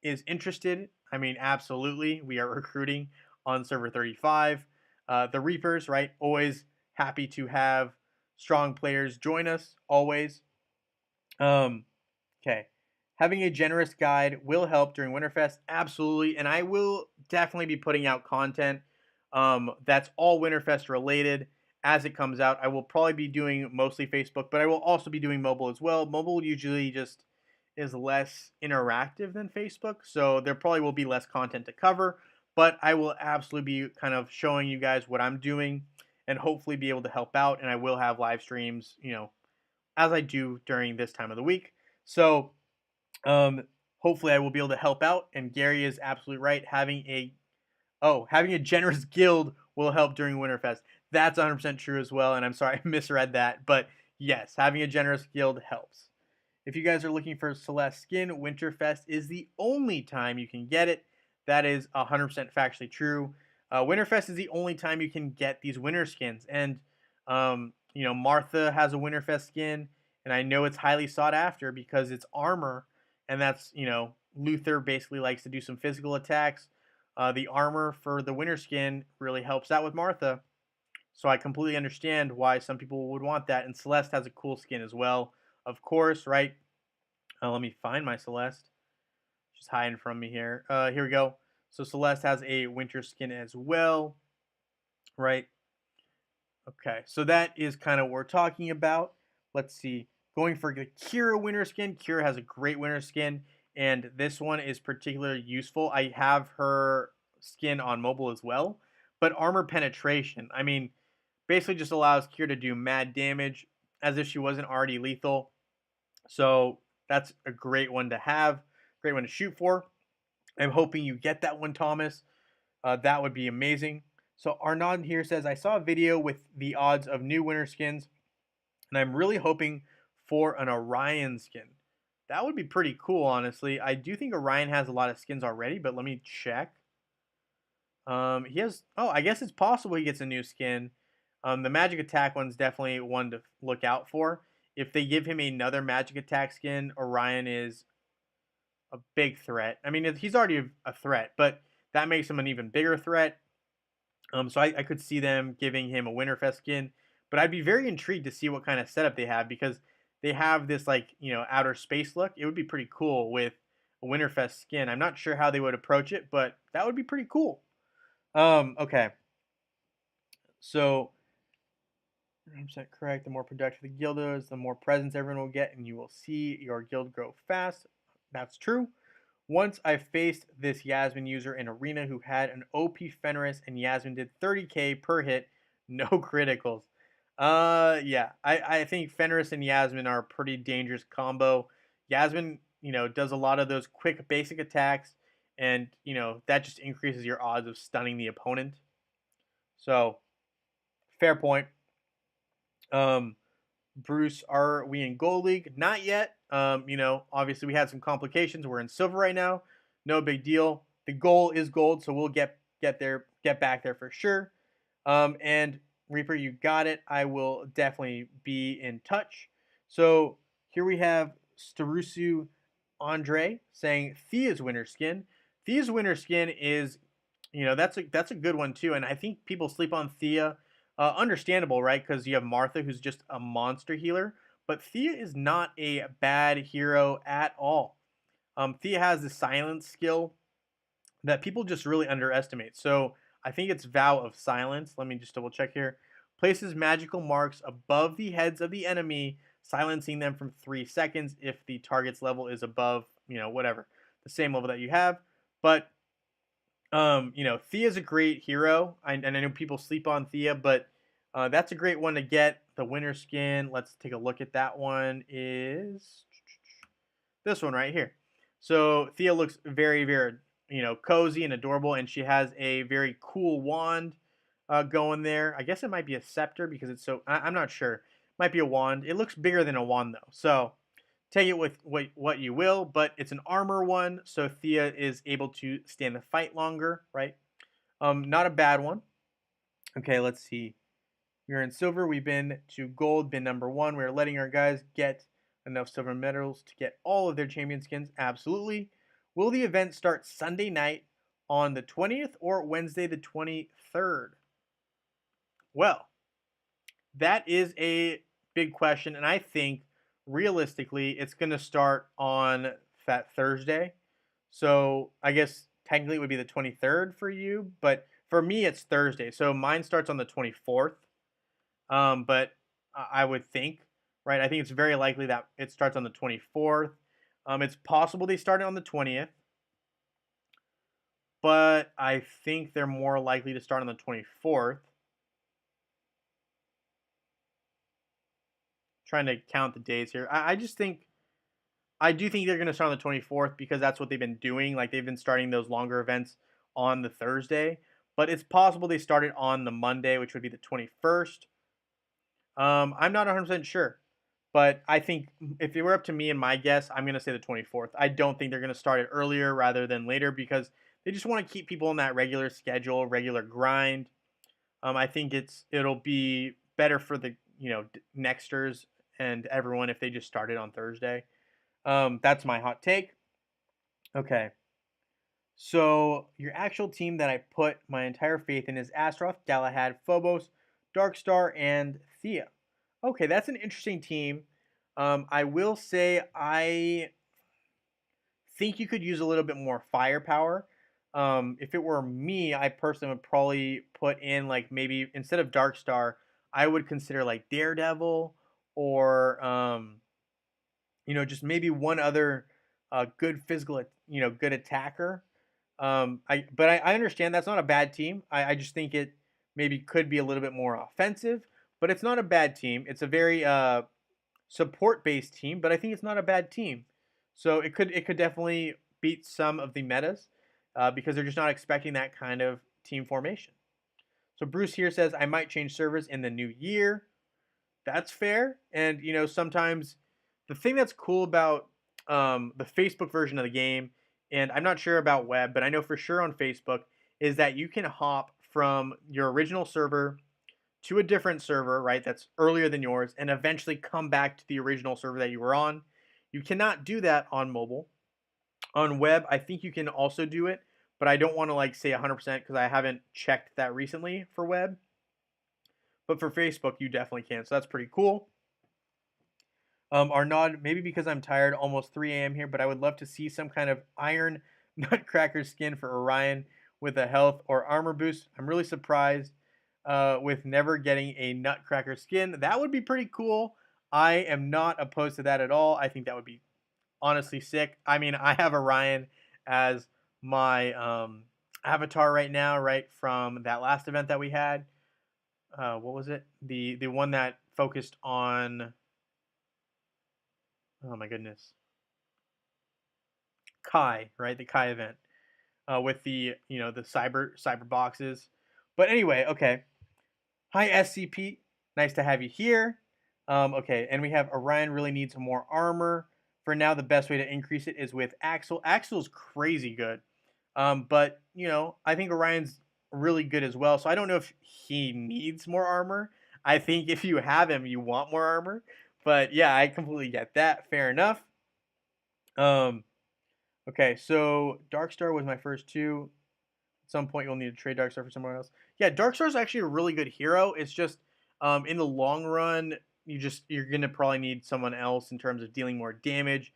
is interested. I mean, absolutely. We are recruiting on server 35. The Reapers, right? Always happy to have strong players join us, always. Okay. Having a generous guide will help during Winterfest, absolutely. And I will definitely be putting out content that's all Winterfest related as it comes out. I will probably be doing mostly Facebook, but I will also be doing mobile as well. Mobile usually just is less interactive than Facebook, so there probably will be less content to cover, but I will absolutely be kind of showing you guys what I'm doing and hopefully be able to help out. And I will have live streams, as I do during this time of the week. So um, hopefully I will be able to help out. And Gary is absolutely right. Having a generous guild will help during Winterfest. That's 100% true as well. And I'm sorry I misread that, but yes, having a generous guild helps. If you guys are looking for Celeste skin, Winterfest is the only time you can get it. That is 100% factually true. Winterfest is the only time you can get these winter skins. And, Martha has a Winterfest skin, and I know it's highly sought after because it's armor. And that's, Luther basically likes to do some physical attacks. The armor for the winter skin really helps out with Martha. So I completely understand why some people would want that. And Celeste has a cool skin as well, of course, right? Let me find my Celeste. She's hiding from me here. Here we go. So Celeste has a winter skin as well, right? Okay, so that is kind of what we're talking about. Let's see. Going for the Kira winter skin. Kira has a great winter skin, and this one is particularly useful. I have her skin on mobile as well, but armor penetration. I mean, basically just allows Kira to do mad damage as if she wasn't already lethal. So that's a great one to have, great one to shoot for. I'm hoping you get that one, Thomas. That would be amazing. So Arnaud here says, I saw a video with the odds of new winter skins, and I'm really hoping for an Orion skin. That would be pretty cool, honestly. I do think Orion has a lot of skins already, but let me check. He has, I guess it's possible he gets a new skin. The Magic Attack one's definitely one to look out for. If they give him another Magic Attack skin, Orion is a big threat. I mean, he's already a threat, but that makes him an even bigger threat. So I could see them giving him a Winterfest skin, but I'd be very intrigued to see what kind of setup they have because they have this outer space look. It would be pretty cool with a Winterfest skin. I'm not sure how they would approach it, but that would be pretty cool. Okay. So 100% correct. The more productive the guild is, the more presents everyone will get, and you will see your guild grow fast. That's true. Once I faced this Yasmin user in Arena who had an OP Fenris, and Yasmin did 30k per hit, no criticals. Yeah, I think Fenris and Yasmin are a pretty dangerous combo. Yasmin, does a lot of those quick basic attacks, and, that just increases your odds of stunning the opponent. So, fair point. Bruce, are we in Gold League? Not yet. Obviously we had some complications. We're in Silver right now. No big deal. The goal is gold, so we'll get get back there for sure. And Reaper, you got it. I will definitely be in touch. So here we have Starusu Andre saying Thea's winter skin. Thea's winter skin is, that's a good one too. And I think people sleep on Thea. Understandable, right? Because you have Martha, who's just a monster healer. But Thea is not a bad hero at all. Thea has the silence skill that people just really underestimate. So I think it's Vow of Silence. Let me just double check here. Places magical marks above the heads of the enemy, silencing them from 3 seconds if the target's level is above, whatever, the same level that you have. But Thea's a great hero, and I know people sleep on Thea, but that's a great one to get. The winter skin. Let's take a look at that one. Is this one right here. So Thea looks very, very, cozy and adorable, and she has a very cool wand going there. I guess it might be a scepter because it's so. I'm not sure. Might be a wand. It looks bigger than a wand though. So take it with what you will, but it's an armor one, so Thea is able to stand the fight longer, right? Not a bad one. Okay, let's see. We're in silver. We've been to gold, been number one. We're letting our guys get enough silver medals to get all of their champion skins. Absolutely. Will the event start Sunday night on the 20th or Wednesday the 23rd? Well, that is a big question, and I think realistically it's going to start on that Thursday. So I guess technically it would be the 23rd for you, but for me it's Thursday. So mine starts on the 24th. But I would think, right? I think it's very likely that it starts on the 24th. It's possible they start it on the 20th, but I think they're more likely to start on the 24th. Trying to count the days here. I do think they're going to start on the 24th because that's what they've been doing. Like they've been starting those longer events on the Thursday, but it's possible they started on the Monday, which would be the 21st. I'm not 100% sure, but I think if it were up to me and my guess, I'm going to say the 24th. I don't think they're going to start it earlier rather than later because they just want to keep people in that regular schedule, regular grind. I think it'll be better for the nexters and everyone if they just started on Thursday. That's my hot take. Okay. So your actual team that I put my entire faith in is Astaroth, Galahad, Phobos, Darkstar, and Thea. Okay, that's an interesting team. I will say I think you could use a little bit more firepower. If it were me, I personally would probably put in like maybe instead of Darkstar, I would consider like Daredevil or just maybe one other good physical, good attacker. But I understand that's not a bad team. I just think it maybe could be a little bit more offensive, but it's not a bad team. It's a very support based team, but I think it's not a bad team. So it could definitely beat some of the metas because they're just not expecting that kind of team formation. So Bruce here says I might change servers in the new year. That's fair, and sometimes the thing that's cool about the Facebook version of the game, and I'm not sure about web, but I know for sure on Facebook, is that you can hop from your original server to a different server, right? That's earlier than yours, and eventually come back to the original server that you were on. You cannot do that on mobile. On web, I think you can also do it, but I don't want to like say 100% because I haven't checked that recently for web. But for Facebook, you definitely can. So that's pretty cool. Arnaud, maybe because I'm tired, almost 3 a.m. here, but I would love to see some kind of iron nutcracker skin for Orion with a health or armor boost. I'm really surprised with never getting a nutcracker skin. That would be pretty cool. I am not opposed to that at all. I think that would be honestly sick. I mean, I have Orion as my avatar right now, right from that last event that we had. What was it? The one that focused on, oh my goodness, Kai, right? The Kai event with the the cyber boxes. But anyway, okay. Hi SCP, nice to have you here. Okay, and we have Orion really needs more armor. For now, the best way to increase it is with Axel. Axel's crazy good. But I think Orion's really good as well. So I don't know if he needs more armor. I think if you have him, you want more armor. But yeah, I completely get that. Fair enough. Um, okay, so Darkstar was my first two. At some point, you'll need to trade Darkstar for someone else. Yeah, Darkstar is actually a really good hero. It's just in the long run, you're gonna probably need someone else in terms of dealing more damage.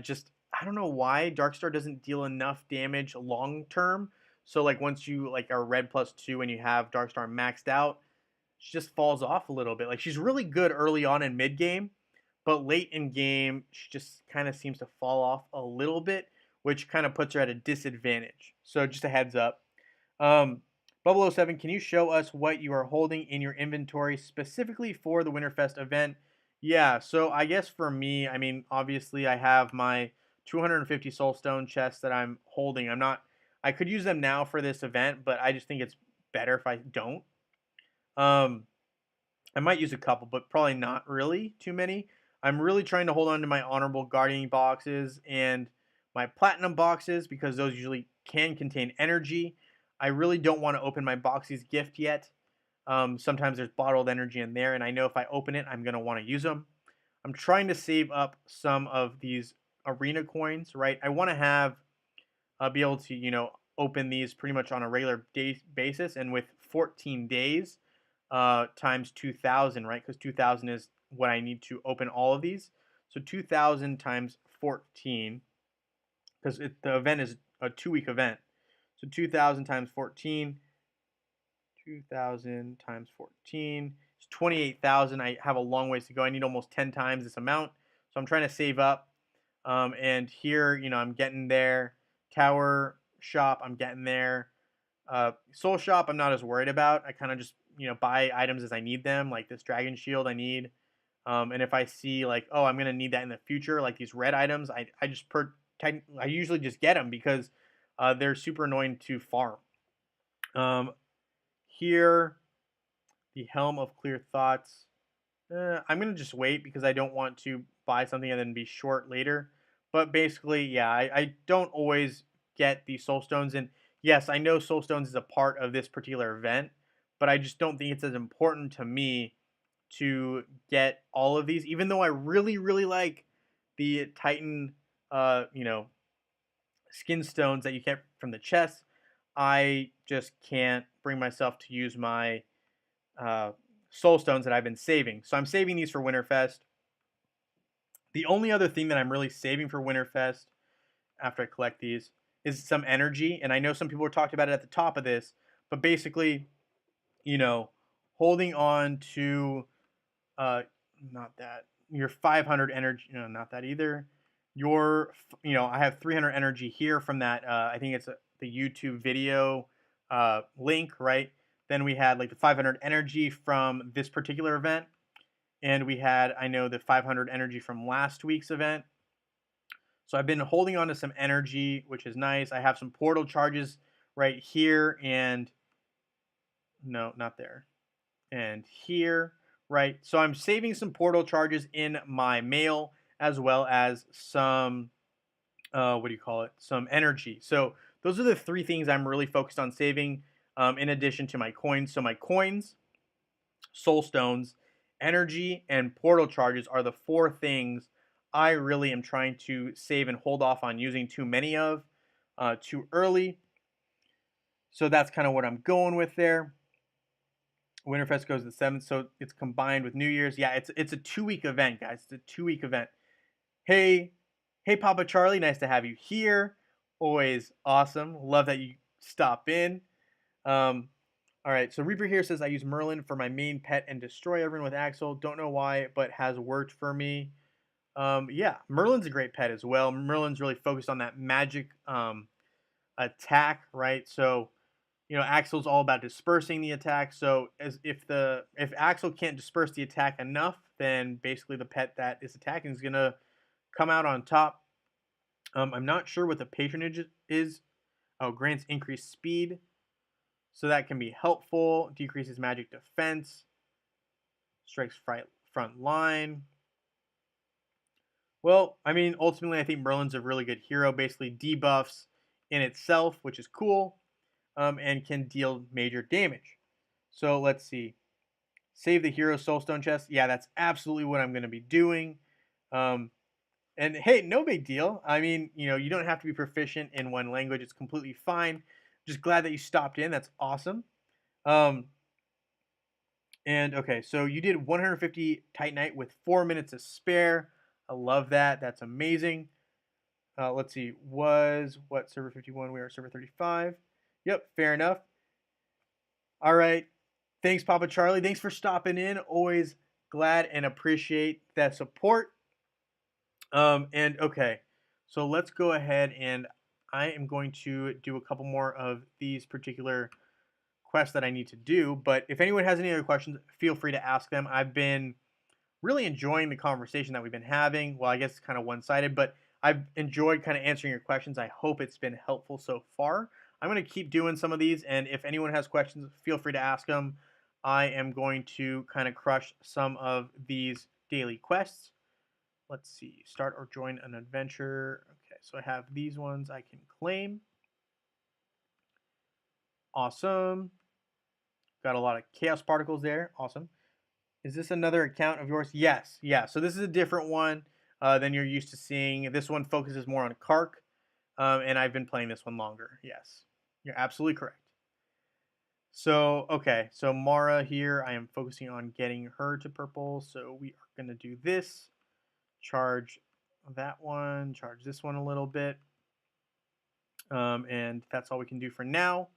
Just I don't know why Darkstar doesn't deal enough damage long term. So like once you like are red +2 and you have Darkstar maxed out, she just falls off a little bit. Like she's really good early on in mid game, but late in game she just kind of seems to fall off a little bit, which kind of puts her at a disadvantage. So just a heads up. Um, Bubble oh 07, can you show us what you are holding in your inventory specifically for the Winterfest event? Yeah, so I guess for me, I mean, obviously I have my 250 Soulstone chests that I'm holding. I could use them now for this event, but I just think it's better if I don't. Um, I might use a couple, but probably not really too many. I'm really trying to hold on to my honorable guardian boxes and my platinum boxes because those usually can contain energy. I really don't want to open my Boxy's gift yet. Sometimes there's bottled energy in there, and I know if I open it, I'm going to want to use them. I'm trying to save up some of these arena coins, right? I want to be able to, open these pretty much on a regular day basis, and with 14 days, times 2,000, right? Because 2,000 is what I need to open all of these. So 2,000 times 14, because the event is a 2-week event. So 2,000 times 14, 2,000 times 14 is 28,000. I have a long ways to go. I need almost 10 times this amount. So I'm trying to save up. And here, I'm getting there. Tower shop, I'm getting there. Soul shop, I'm not as worried about. I kind of just buy items as I need them, like this dragon shield I need. And if I see like, oh, I'm gonna need that in the future, like these red items, I usually just get them because they're super annoying to farm. Here, the helm of clear thoughts. I'm gonna just wait because I don't want to buy something and then be short later. But basically, yeah, I don't always get the soul stones, and yes, I know soul stones is a part of this particular event, but I just don't think it's as important to me to get all of these, even though I really, really like the Titan, skin stones that you get from the chest. I just can't bring myself to use my uh, soul stones that I've been saving. So I'm saving these for Winterfest. The only other thing that I'm really saving for Winterfest after I collect these is some energy. And I know some people were talking about it at the top of this, but basically, you know, holding on to uh, not that your 500 energy, no, not that either. I have 300 energy here from that. I think it's the YouTube video link, right? Then we had like the 500 energy from this particular event, and we had I know the 500 energy from last week's event. So I've been holding on to some energy, which is nice. I have some portal charges right here, and no, not there, and here, right? So I'm saving some portal charges in my mail as well as some what do you call it? Some energy. So those are the three things I'm really focused on saving, in addition to my coins. So my coins, soul stones, energy, and portal charges are the four things I really am trying to save and hold off on using too many of too early. So that's kind of what I'm going with there. Winterfest goes the 7th, so it's combined with New Year's. Yeah, it's a 2-week event, guys. It's a 2-week event. Hey, hey, Papa Charlie, nice to have you here. Always awesome. Love that you stop in. Um, all right, so Reaper here says I use Merlin for my main pet and destroy everyone with Axel. Don't know why, but has worked for me. Yeah, Merlin's a great pet as well. Merlin's really focused on that magic attack, right? So Axel's all about dispersing the attack. So if Axel can't disperse the attack enough, then basically the pet that is attacking is gonna come out on top. I'm not sure what the patronage is. Oh, grants increased speed, so that can be helpful. Decreases magic defense. Strikes front line. Well, I mean, ultimately, I think Merlin's a really good hero. Basically, debuffs in itself, which is cool. and can deal major damage. So let's see. Save the hero soulstone chest. Yeah, that's absolutely what I'm going to be doing. Um, and hey, no big deal. I mean, you don't have to be proficient in one language. It's completely fine. Just glad that you stopped in. That's awesome. Um, and okay, so you did 150 Titanite with 4 minutes to spare. I love that. That's amazing. Let's see. Was what server 51? We are server 35. Yep, fair enough. All right. Thanks, Papa Charlie. Thanks for stopping in. Always glad and appreciate that support. And okay, so let's go ahead and I am going to do a couple more of these particular quests that I need to do. But if anyone has any other questions, feel free to ask them. I've been really enjoying the conversation that we've been having. Well, I guess it's kind of one-sided, but I've enjoyed kind of answering your questions. I hope it's been helpful so far. I'm going to keep doing some of these, and if anyone has questions, feel free to ask them. I am going to kind of crush some of these daily quests. Let's see, start or join an adventure. Okay, so I have these ones I can claim. Awesome. Got a lot of chaos particles there. Awesome. Is this another account of yours? Yes. Yeah. So this is a different one than you're used to seeing. This one focuses more on Kark, and I've been playing this one longer. Yes. You're absolutely correct. So, okay. So Mara here, I am focusing on getting her to purple. So we are going to do this. Charge that one. Charge this one a little bit. And that's all we can do for now.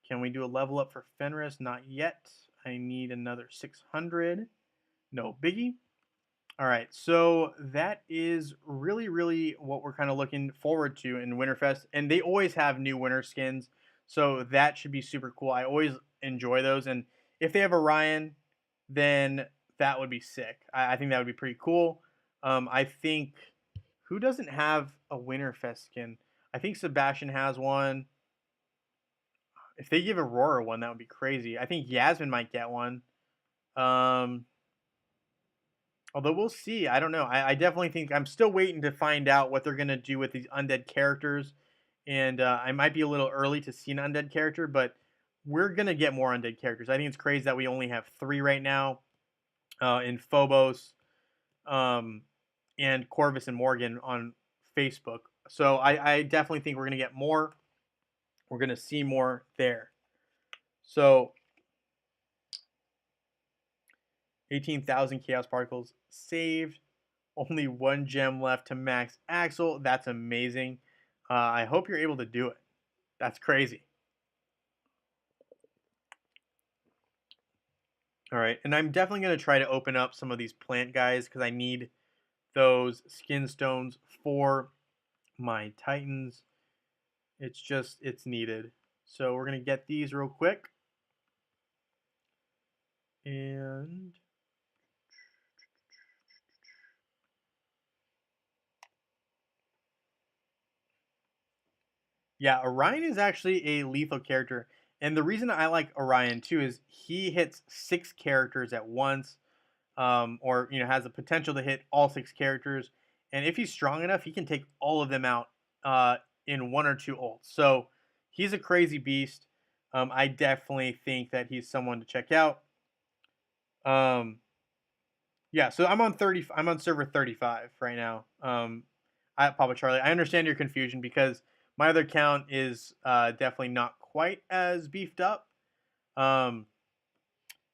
Can we do a level up for Fenris? Not yet. I need another 600. No biggie. All right, so that is really, really what we're kind of looking forward to in Winterfest. And they always have new winter skins, so that should be super cool. I always enjoy those. And if they have Orion, then that would be sick. I think that would be pretty cool. I think, who doesn't have a Winterfest skin? I think Sebastian has one. If they give Aurora one, that would be crazy. I think Yasmin might get one. Um, Although we'll see. I don't know. I definitely think I'm still waiting to find out what they're gonna do with these undead characters, and I might be a little early to see an undead character, but we're gonna get more undead characters. I think it's crazy that we only have 3 right now in Phobos, um, and Corvus and Morgan on Facebook. So I definitely think we're gonna get more. We're gonna see more there. So 18,000 chaos particles saved. Only 1 gem left to max Axel. That's amazing. I hope you're able to do it. That's crazy. All right, and I'm definitely going to try to open up some of these plant guys because I need those skin stones for my Titans. It's needed. So we're going to get these real quick. And yeah, Orion is actually a lethal character. And the reason I like Orion too is he hits 6 characters at once, or has the potential to hit all 6 characters. And if he's strong enough, he can take all of them out in 1 or 2 ults. So he's a crazy beast. I definitely think that he's someone to check out. Yeah, so I'm on 30. I'm on server 35 right now. Papa Charlie, I understand your confusion because my other account is definitely not quite as beefed up. Um,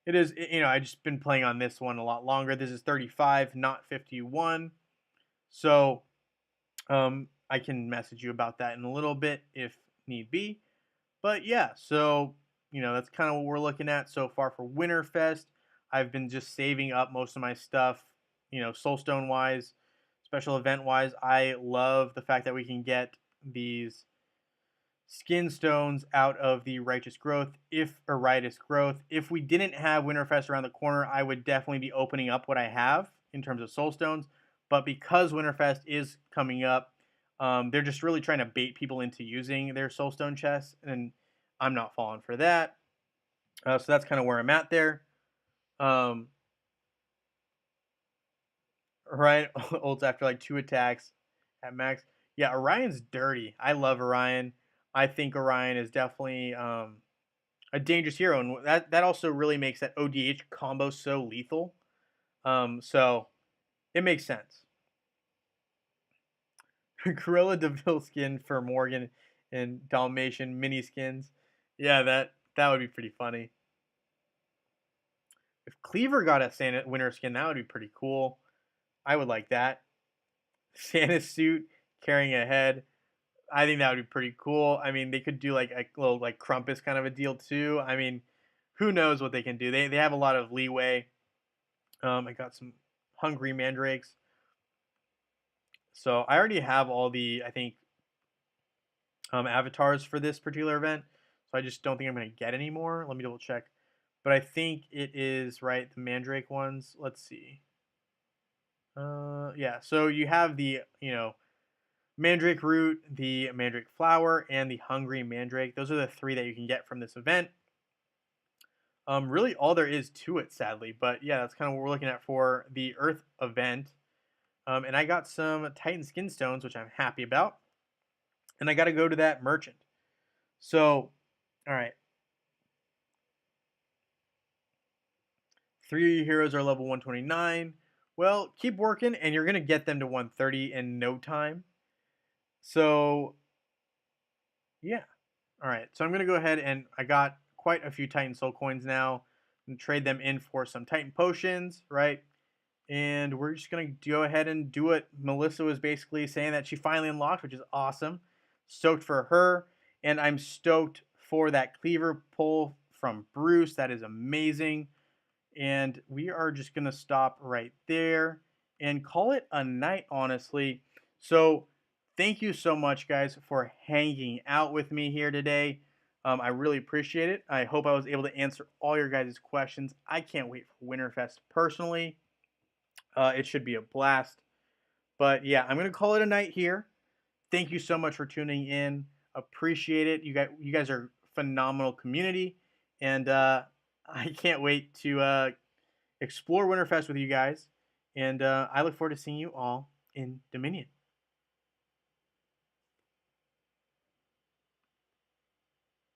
it is, I just been playing on this one a lot longer. This is 35, not 51. So, I can message you about that in a little bit if need be. But yeah, so, that's kind of what we're looking at so far for Winterfest. I've been just saving up most of my stuff, Soulstone wise, special event wise. I love the fact that we can get these skin stones out of the righteous growth or righteous growth. If we didn't have Winterfest around the corner, I would definitely be opening up what I have in terms of soul stones. But because Winterfest is coming up, they're just really trying to bait people into using their soulstone chests, and I'm not falling for that. So that's kind of where I'm at there. Um, right, ults after like 2 attacks at max. Yeah, Orion's dirty. I love Orion. I think Orion is definitely a dangerous hero, and that also really makes that ODH combo so lethal. So it makes sense. Gorilla Deville skin for Morgan and Dalmatian mini skins. Yeah, that would be pretty funny. If Cleaver got a Santa winter skin, that would be pretty cool. I would like that. Santa suit carrying a head. I think that would be pretty cool. I mean, they could do like a little like Krampus kind of a deal too. I mean, who knows what they can do? They have a lot of leeway. I got some hungry mandrakes. So I already have all the I think avatars for this particular event. So I just don't think I'm gonna get any more. Let me double check. But I think it is right the mandrake ones. Let's see. Yeah. So you have the mandrake root, the mandrake flower, and the hungry mandrake. Those are the three that you can get from this event. Really all there is to it, sadly. But yeah, that's kind of what we're looking at for the Earth event. And I got some Titan skin stones, which I'm happy about. And I got to go to that merchant. So, all right. Three heroes are level 129. Well, keep working, and you're going to get them to 130 in no time. So, yeah. All right. So I'm going to go ahead and I got quite a few Titan Soul coins now and trade them in for some Titan potions, right? And we're just going to go ahead and do what Melissa was basically saying that she finally unlocked, which is awesome. Stoked for her. And I'm stoked for that cleaver pull from Bruce. That is amazing. And we are just going to stop right there and call it a night, honestly. So thank you so much, guys, for hanging out with me here today. I really appreciate it. I hope I was able to answer all your guys' questions. I can't wait for Winterfest personally. It should be a blast. But yeah, I'm going to call it a night here. Thank you so much for tuning in. Appreciate it. You guys are a phenomenal community. And I can't wait to explore Winterfest with you guys. And I look forward to seeing you all in Dominion.